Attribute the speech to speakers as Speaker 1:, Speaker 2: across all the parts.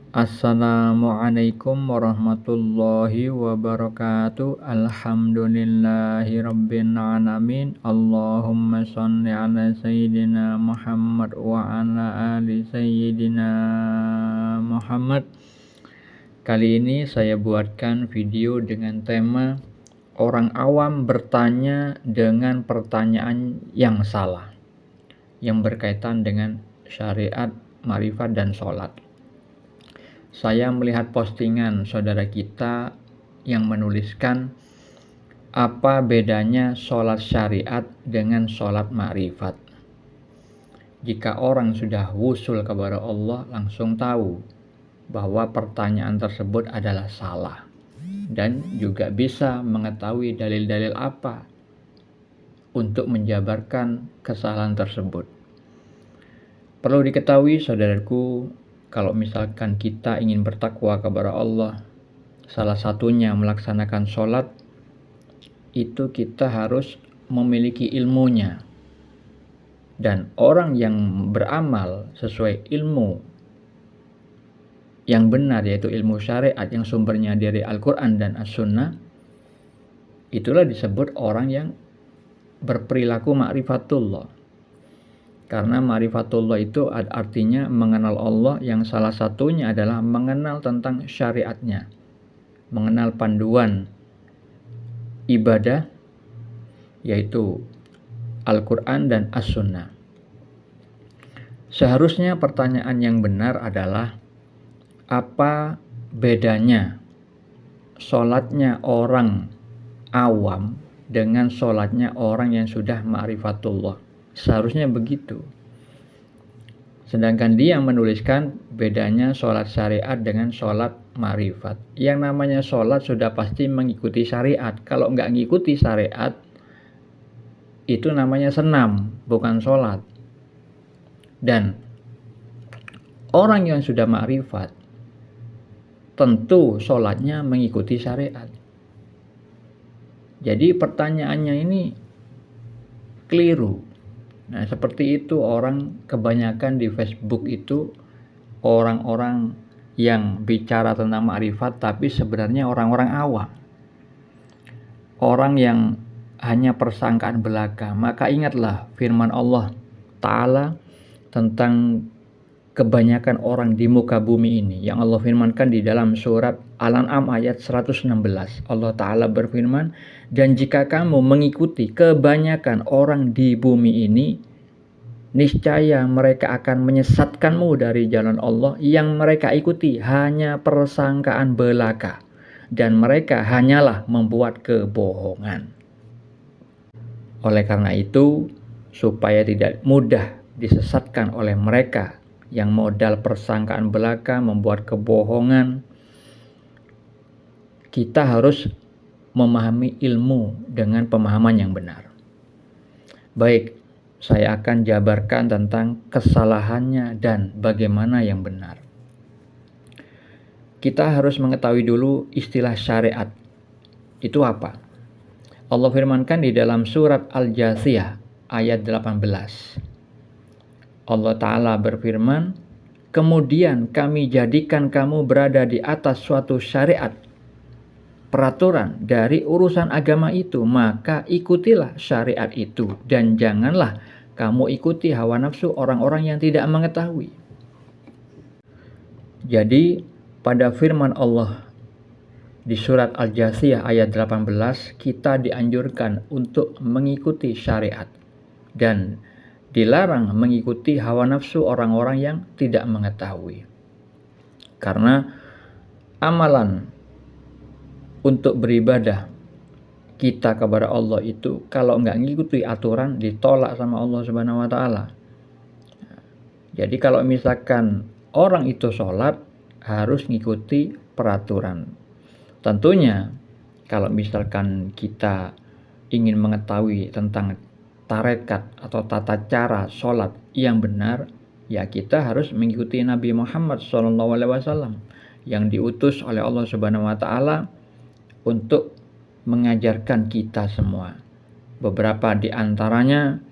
Speaker 1: Assalamualaikum warahmatullahi wabarakatuh. Alhamdulillahirabbil alamin. Allahumma shalli ala sayyidina Muhammad wa ala ali sayyidina Muhammad. Kali ini saya buatkan video dengan tema orang awam bertanya dengan pertanyaan yang salah, yang berkaitan dengan syariat, ma'rifat, dan sholat. Saya melihat postingan saudara kita yang menuliskan apa bedanya sholat syariat dengan sholat ma'rifat. Jika orang sudah wusul kepada Allah, langsung tahu bahwa pertanyaan tersebut adalah salah dan juga bisa mengetahui dalil-dalil apa untuk menjabarkan kesalahan tersebut. Perlu diketahui saudaraku, kalau misalkan kita ingin bertakwa kepada Allah, salah satunya melaksanakan sholat, itu kita harus memiliki ilmunya. Dan orang yang beramal sesuai ilmu yang benar, yaitu ilmu syariat yang sumbernya dari Al-Quran dan As-Sunnah, itulah disebut orang yang berperilaku ma'rifatullah. Karena ma'rifatullah itu artinya mengenal Allah, yang salah satunya adalah mengenal tentang syariatnya, mengenal panduan ibadah, yaitu Al-Quran dan As-Sunnah. Seharusnya pertanyaan yang benar adalah, apa bedanya sholatnya orang awam dengan sholatnya orang yang sudah ma'rifatullah? Seharusnya begitu. Sedangkan dia menuliskan bedanya sholat syariat dengan sholat ma'rifat. Yang namanya sholat sudah pasti mengikuti syariat. Kalau nggak ngikuti syariat, itu namanya senam, bukan sholat. Dan orang yang sudah ma'rifat, tentu sholatnya mengikuti syariat. Jadi pertanyaannya ini keliru. Nah, seperti itu orang kebanyakan di Facebook itu orang-orang yang bicara tentang ma'rifat tapi sebenarnya orang-orang awam. Orang yang hanya persangkaan belaka. Maka ingatlah firman Allah Ta'ala tentang kebanyakan orang di muka bumi ini yang Allah firmankan di dalam surat Al-An'am ayat 116. Allah Ta'ala berfirman, dan jika kamu mengikuti kebanyakan orang di bumi ini, niscaya mereka akan menyesatkanmu dari jalan Allah. Yang mereka ikuti hanya persangkaan belaka, dan mereka hanyalah membuat kebohongan. Oleh karena itu, supaya tidak mudah disesatkan oleh mereka yang modal persangkaan belaka, membuat kebohongan, kita harus memahami ilmu dengan pemahaman yang benar. Baik, saya akan jabarkan tentang kesalahannya dan bagaimana yang benar. Kita harus mengetahui dulu istilah syariat. Itu apa? Allah firmankan di dalam surat Al-Jasiyah ayat 18. Allah Ta'ala berfirman, kemudian kami jadikan kamu berada di atas suatu syariat, peraturan dari urusan agama itu, maka ikutilah syariat itu, dan janganlah kamu ikuti hawa nafsu orang-orang yang tidak mengetahui. Jadi pada firman Allah di surat Al-Jasiyah ayat 18, kita dianjurkan untuk mengikuti syariat dan dilarang mengikuti hawa nafsu orang-orang yang tidak mengetahui. Karena amalan untuk beribadah kita kepada Allah itu kalau nggak ngikuti aturan, ditolak sama Allah Subhanahu wa Ta'ala. Jadi kalau misalkan orang itu sholat, harus ngikuti peraturan. Tentunya kalau misalkan kita ingin mengetahui tentang tarekat atau tata cara sholat yang benar, ya kita harus mengikuti Nabi Muhammad SAW yang diutus oleh Allah Subhanahu wa Ta'ala untuk mengajarkan kita semua. Beberapa di antaranya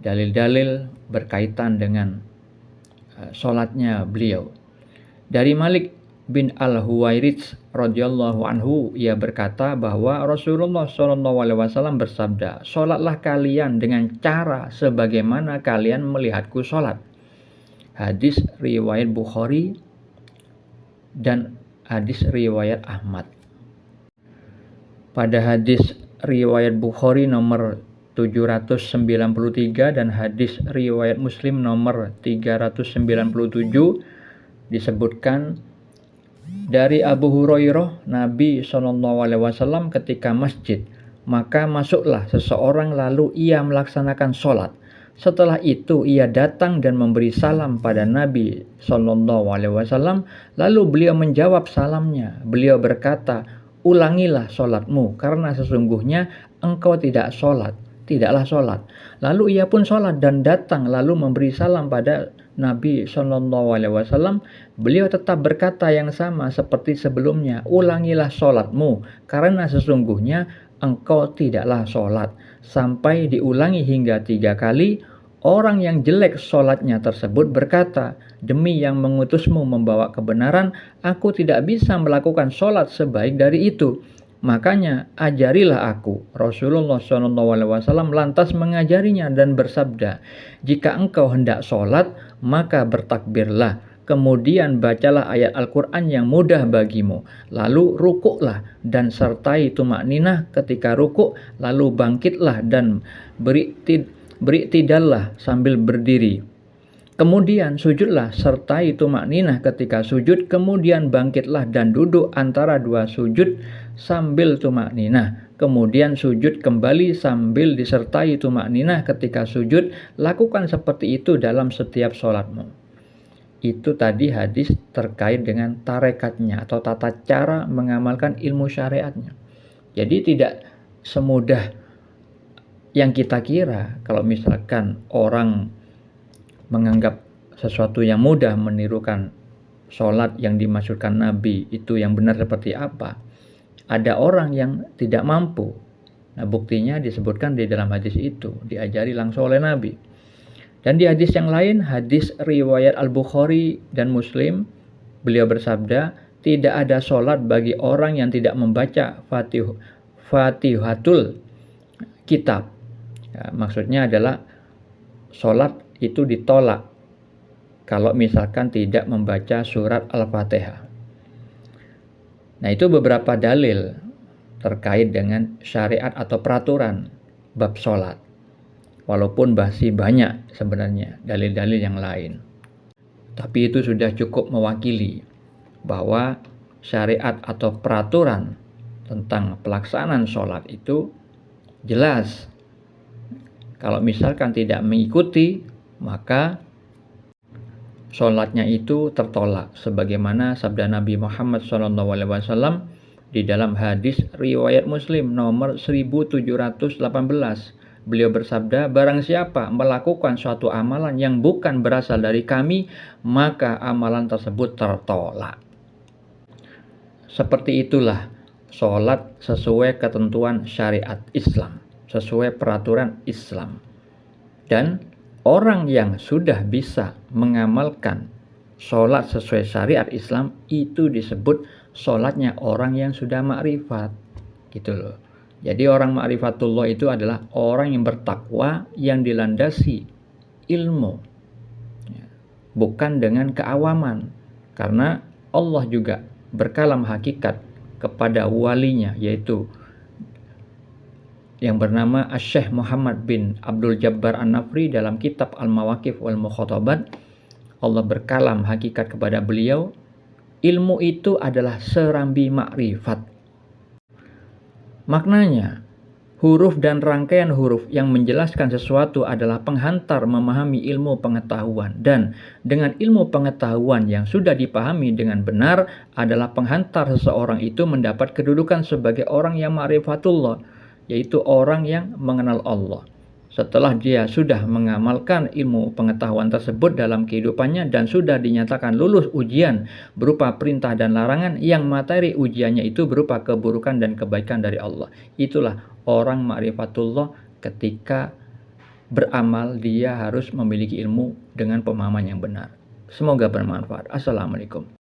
Speaker 1: dalil-dalil berkaitan dengan sholatnya beliau. Dari Malik bin Al-Huwairits radhiyallahu anhu, ia berkata bahwa Rasulullah SAW bersabda, "Sholatlah kalian dengan cara sebagaimana kalian melihatku sholat." Hadis riwayat Bukhari dan hadis riwayat Ahmad. Pada hadis riwayat Bukhari nomor 793 dan hadis riwayat Muslim nomor 397 disebutkan dari Abu Hurairah, Nabi SAW ketika masjid, maka masuklah seseorang lalu ia melaksanakan sholat. Setelah itu ia datang dan memberi salam pada Nabi SAW, lalu beliau menjawab salamnya. Beliau berkata, "Ulangilah sholatmu, karena sesungguhnya engkau tidaklah sholat." Lalu ia pun sholat dan datang lalu memberi salam pada Nabi SAW. Beliau tetap berkata yang sama seperti sebelumnya, "Ulangilah sholatmu, karena sesungguhnya engkau tidaklah sholat." Sampai diulangi hingga 3 kali. Orang yang jelek sholatnya tersebut berkata, "Demi yang mengutusmu membawa kebenaran, aku tidak bisa melakukan sholat sebaik dari itu. Makanya ajarilah aku." Rasulullah SAW lantas mengajarinya dan bersabda, "Jika engkau hendak sholat, maka bertakbirlah. Kemudian bacalah ayat Al-Quran yang mudah bagimu. Lalu rukuklah dan sertai tumakninah ketika rukuk. Lalu bangkitlah dan beriktidallah sambil berdiri. Kemudian sujudlah sertai tumakninah ketika sujud. Kemudian bangkitlah dan duduk antara 2 sujud sambil tumakninah. Kemudian sujud kembali sambil disertai tumakninah ketika sujud. Lakukan seperti itu dalam setiap sholatmu." Itu tadi hadis terkait dengan tarekatnya atau tata cara mengamalkan ilmu syariatnya. Jadi tidak semudah yang kita kira. Kalau misalkan orang menganggap sesuatu yang mudah menirukan sholat yang dimaksudkan Nabi itu yang benar seperti apa, ada orang yang tidak mampu. Nah, buktinya disebutkan di dalam hadis itu, diajari langsung oleh Nabi. Dan di hadis yang lain, hadis riwayat Al-Bukhari dan Muslim, beliau bersabda, "Tidak ada sholat bagi orang yang tidak membaca Fatihatul Kitab." Ya, maksudnya adalah sholat itu ditolak kalau misalkan tidak membaca surat Al-Fatihah. Nah, itu beberapa dalil terkait dengan syariat atau peraturan bab sholat. Walaupun masih banyak sebenarnya dalil-dalil yang lain. Tapi itu sudah cukup mewakili bahwa syariat atau peraturan tentang pelaksanaan sholat itu jelas. Kalau misalkan tidak mengikuti, maka sholatnya itu tertolak. Sebagaimana sabda Nabi Muhammad SAW di dalam hadis riwayat Muslim nomor 1718. Beliau bersabda, "Barang siapa melakukan suatu amalan yang bukan berasal dari kami, maka amalan tersebut tertolak." Seperti itulah sholat sesuai ketentuan syariat Islam, sesuai peraturan Islam. Dan orang yang sudah bisa mengamalkan sholat sesuai syariat Islam itu disebut sholatnya orang yang sudah ma'rifat. Gitu loh. Jadi orang ma'rifatullah itu adalah orang yang bertakwa yang dilandasi ilmu, bukan dengan keawaman. Karena Allah juga berkalam hakikat kepada walinya, yaitu yang bernama Asy-Syaikh Muhammad bin Abdul Jabbar An-Nafri dalam kitab Al-Mawaqif wal Mukhatabat. Allah berkalam hakikat kepada beliau, ilmu itu adalah serambi makrifat. Maknanya, huruf dan rangkaian huruf yang menjelaskan sesuatu adalah penghantar memahami ilmu pengetahuan. Dan dengan ilmu pengetahuan yang sudah dipahami dengan benar adalah penghantar seseorang itu mendapat kedudukan sebagai orang yang ma'rifatullah, yaitu orang yang mengenal Allah. Setelah dia sudah mengamalkan ilmu pengetahuan tersebut dalam kehidupannya dan sudah dinyatakan lulus ujian berupa perintah dan larangan yang materi ujiannya itu berupa keburukan dan kebaikan dari Allah. Itulah orang ma'rifatullah. Ketika beramal dia harus memiliki ilmu dengan pemahaman yang benar. Semoga bermanfaat. Assalamualaikum.